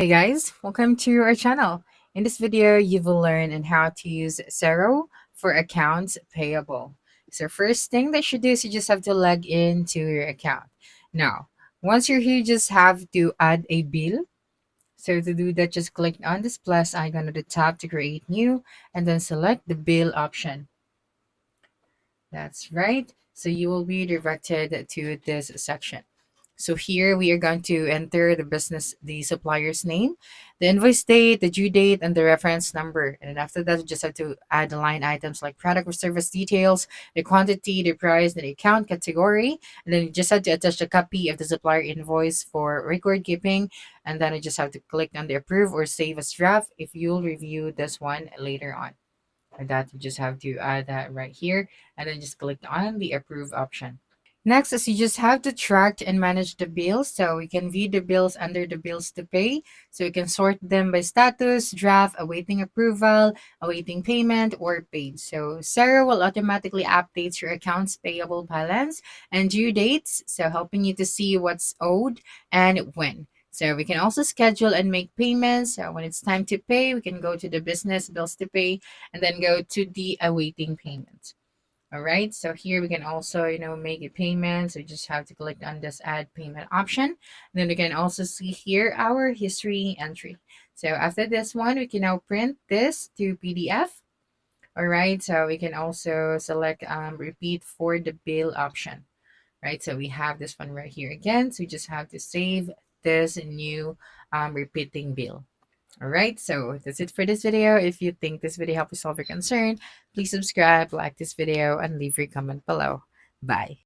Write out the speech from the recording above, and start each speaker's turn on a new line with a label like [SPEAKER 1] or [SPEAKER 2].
[SPEAKER 1] Hey guys, welcome to our channel. In this video, you will learn on how to use Xero for accounts payable. So first thing that you do is you just have to log into your account. Now, once you're here, you just have to add a bill. So to do that, just click on this plus icon at the top to create new and then select the bill option. That's right. So you will be directed to this section. So here we are going to enter the supplier's name, the invoice date, the due date, and the reference number. And after that, you just have to add the line items like product or service details, the quantity, the price, the account category. And then you just have to attach a copy of the supplier invoice for record keeping. And then you just have to click on the approve or save as draft if you'll review this one later on. For that, you just have to add that right here and then just click on the approve option. Next is you just have to track and manage the bills. So we can view the bills under the bills to pay. So we can sort them by status, draft, awaiting approval, awaiting payment, or paid. So Sarah will automatically update your accounts payable balance and due dates. So helping you to see what's owed and when. So we can also schedule and make payments. So when it's time to pay, we can go to the business bills to pay and then go to the awaiting payment. All right, so here we can also, make a payment. So you just have to click on this add payment option. And then we can also see here our history entry. So after this one, we can now print this to PDF. All right, so we can also select repeat for the bill option. Right, so we have this one right here again. So we just have to save this new repeating bill. All right, so that's it for this video. If you think this video helped you solve your concern, please subscribe, like this video, and leave your comment below. Bye.